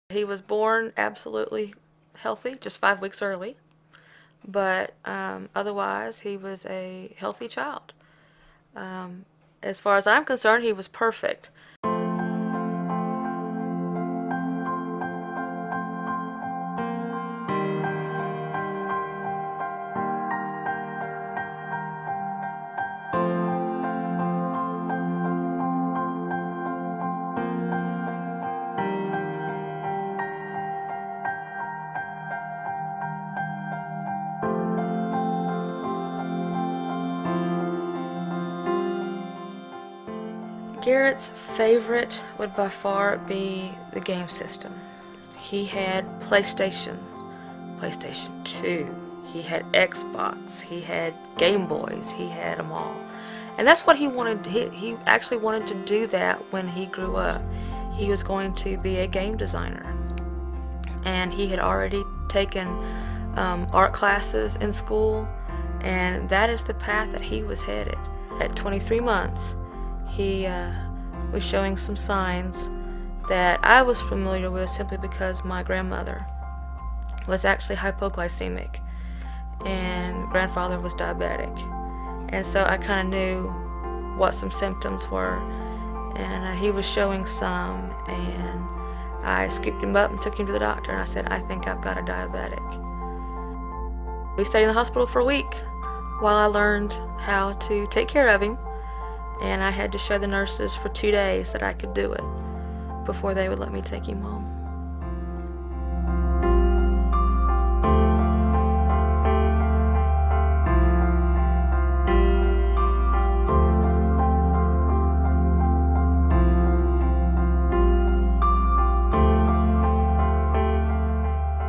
He was born absolutely healthy, just 5 weeks early, but otherwise he was a healthy child. As far as I'm concerned, he was perfect. Garrett's favorite would by far be the game system. He had PlayStation 2, he had Xbox, he had Game Boys, he had them all. And that's what he wanted. He actually wanted to do that when he grew up. He was going to be a game designer. And he had already taken art classes in school, and that is the path that he was headed. At 23 months, he was showing some signs that I was familiar with simply because my grandmother was actually hypoglycemic and grandfather was diabetic. And so I kind of knew what some symptoms were, and he was showing some, and I scooped him up and took him to the doctor, and I said, I think I've got a diabetic. We stayed in the hospital for a week while I learned how to take care of him, and I had to show the nurses for 2 days that I could do it before they would let me take him home.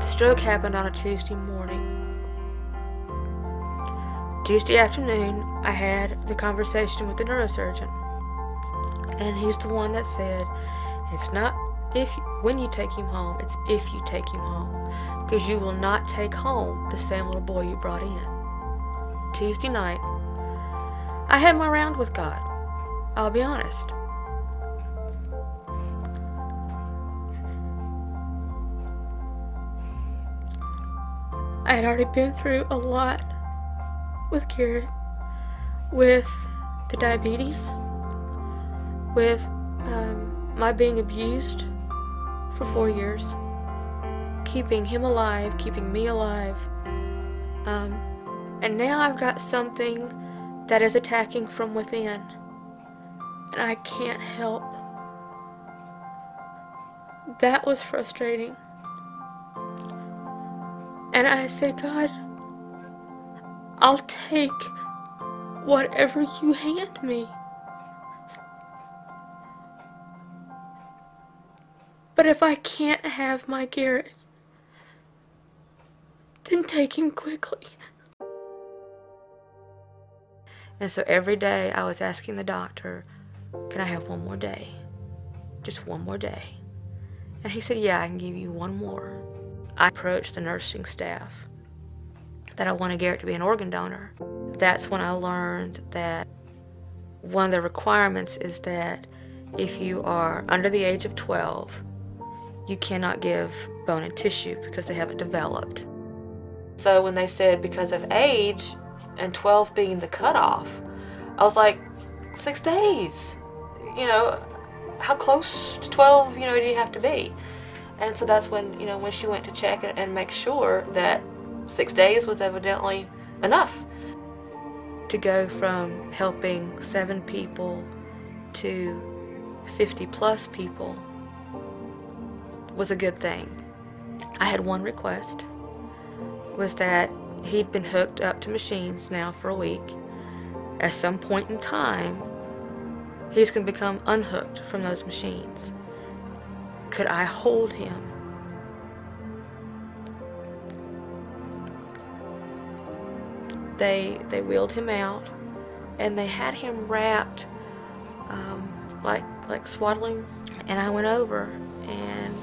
The stroke happened on a Tuesday morning. Tuesday afternoon, I had the conversation with the neurosurgeon, and he's the one that said, it's not when you take him home, it's if you take him home, because you will not take home the same little boy you brought in. Tuesday night, I had my round with God, I'll be honest. I had already been through a lot with Garrett, with the diabetes, with my being abused for 4 years, keeping him alive, keeping me alive, and now I've got something that is attacking from within, and I can't help. That was frustrating. And I said, God, I'll take whatever you hand me. But if I can't have my Garrett, then take him quickly. And so every day I was asking the doctor, can I have one more day? Just one more day. And he said, yeah, I can give you one more. I approached the nursing staff that I wanted Garrett to be an organ donor. That's when I learned that one of the requirements is that if you are under the age of 12, you cannot give bone and tissue because they haven't developed. So when they said because of age and 12 being the cutoff, I was like, 6 days. You know, how close to 12, do you have to be? And so that's when, when she went to check and make sure that 6 days was evidently enough. To go from helping 7 people to 50 plus people was a good thing. I had one request, was that he'd been hooked up to machines now for a week. At some point in time, he's going to become unhooked from those machines. Could I hold him? They wheeled him out, and they had him wrapped like swaddling, and I went over and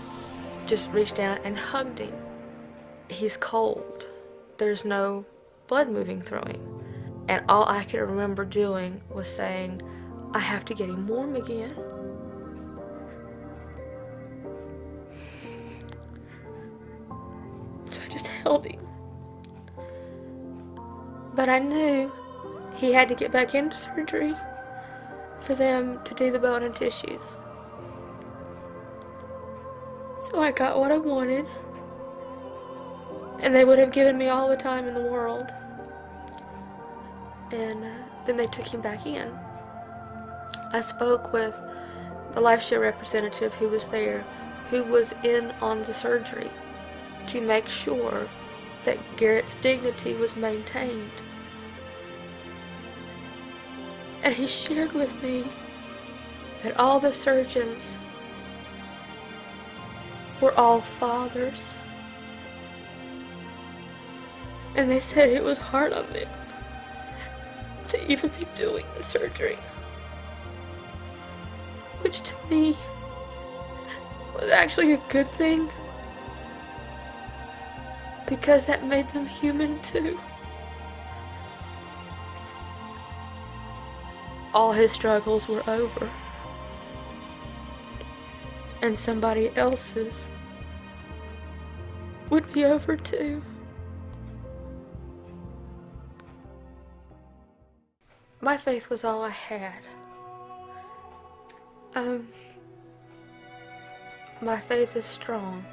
just reached down and hugged him. He's cold. There's no blood moving through him. And all I could remember doing was saying, I have to get him warm again. held him. But I knew he had to get back into surgery for them to do the bone and tissues. So I got what I wanted, and they would have given me all the time in the world. And then they took him back in. I spoke with the LifeShare representative who was there, who was in on the surgery, to make sure that Garrett's dignity was maintained. And he shared with me that all the surgeons were all fathers. And they said it was hard on them to even be doing the surgery, which to me was actually a good thing, because that made them human too. All his struggles were over, and somebody else's would be over too. My faith was all I had. My faith is strong.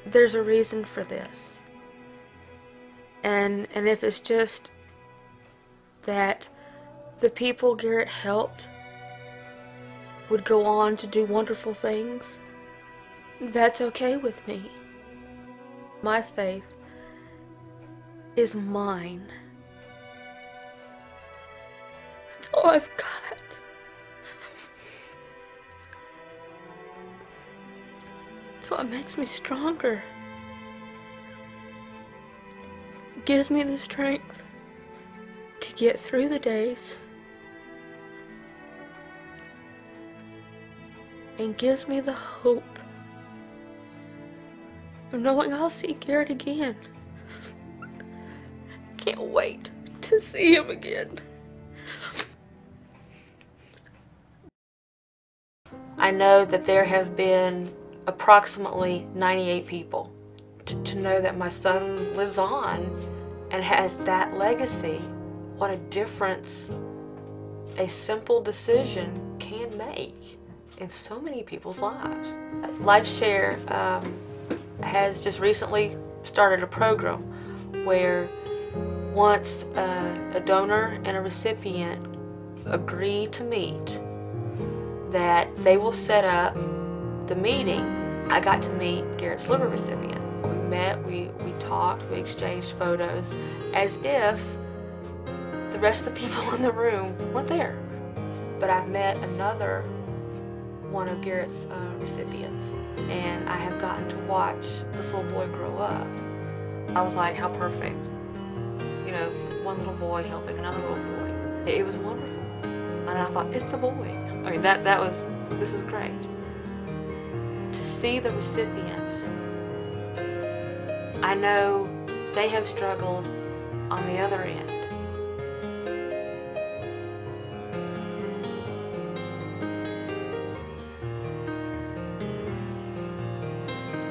There's a reason for this. And if it's just that the people Garrett helped would go on to do wonderful things, that's okay with me. My faith is mine. That's all I've got. It's what makes me stronger. It gives me the strength to get through the days, and gives me the hope of knowing I'll see Garrett again. Can't wait to see him again. I know that there have been approximately 98 people. To know that my son lives on and has that legacy, what a difference a simple decision can make in so many people's lives. LifeShare has just recently started a program where once a donor and a recipient agree to meet, that they will set up the meeting. I got to meet Garrett's liver recipient. We met, we talked, we exchanged photos as if the rest of the people in the room weren't there. But I've met another one of Garrett's recipients, and I have gotten to watch this little boy grow up. I was like, how perfect. You know, one little boy helping another little boy. It was wonderful. And I thought, it's a boy. I mean, this is great. To see the recipients, I know they have struggled on the other end.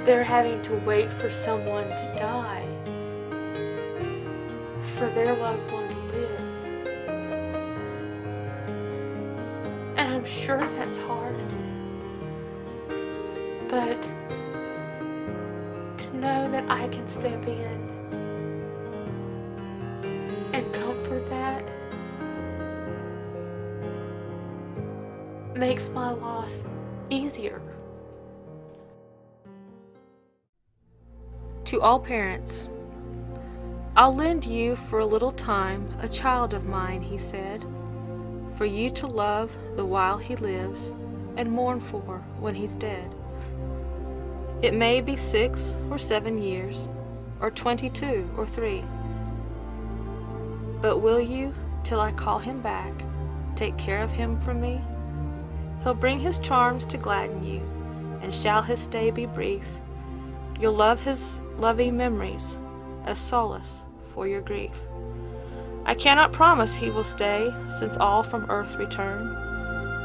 They're having to wait for someone to die for their loved one to live. And I'm sure that's hard. But to know that I can step in and comfort that makes my loss easier. To all parents, I'll lend you for a little time a child of mine, he said, for you to love the while he lives and mourn for when he's dead. It may be 6 or 7 years, or 22 or 3. But will you, till I call him back, take care of him from me? He'll bring his charms to gladden you, and shall his stay be brief, you'll love his loving memories as solace for your grief. I cannot promise he will stay, since all from earth return,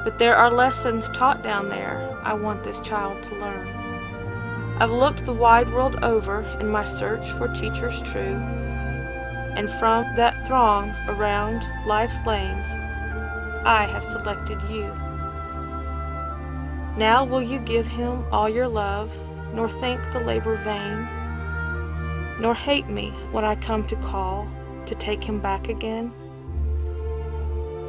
but there are lessons taught down there I want this child to learn. I've looked the wide world over in my search for teachers true, and from that throng around life's lanes, I have selected you. Now will you give him all your love, nor think the labor vain, nor hate me when I come to call to take him back again?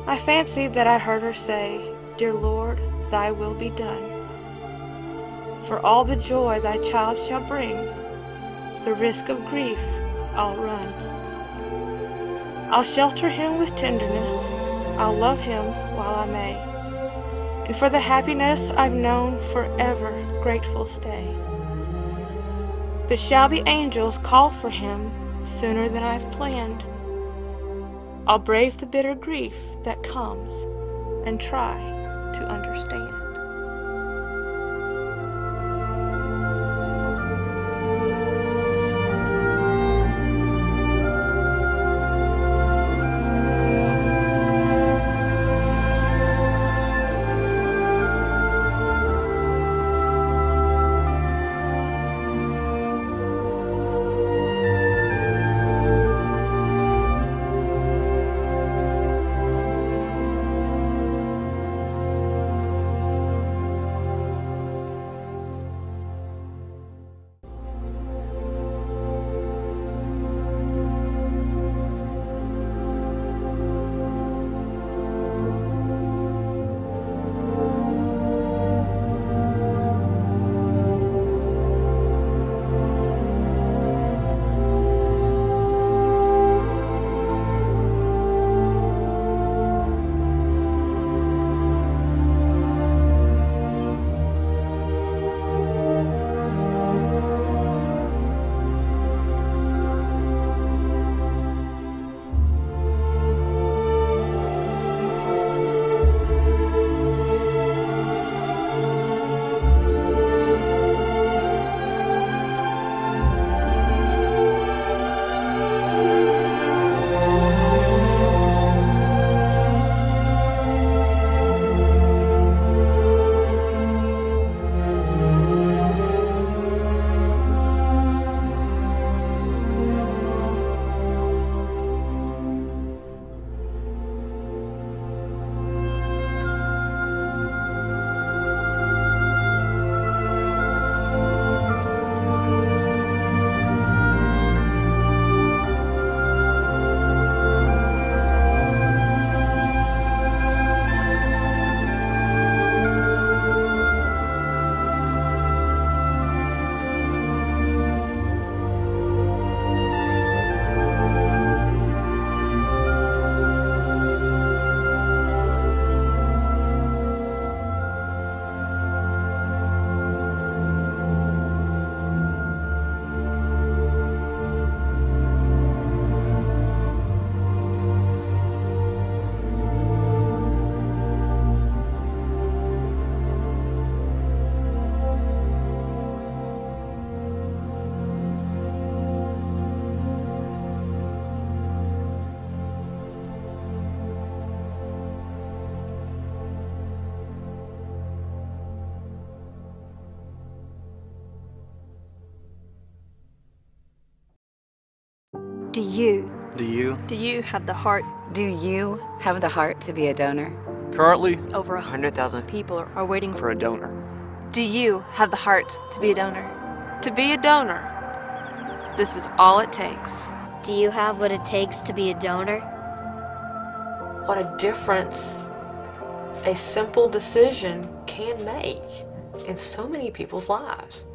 I fancied that I heard her say, "Dear Lord, thy will be done." For all the joy thy child shall bring, the risk of grief I'll run. I'll shelter him with tenderness, I'll love him while I may, and for the happiness I've known forever grateful stay. But shall the angels call for him sooner than I've planned, I'll brave the bitter grief that comes and try to understand. Do you have the heart? Do you have the heart to be a donor? Currently, Over 100,000 people are waiting for a donor. Do you have the heart to be a donor? To be a donor, this is all it takes. Do you have what it takes to be a donor? What a difference a simple decision can make in so many people's lives.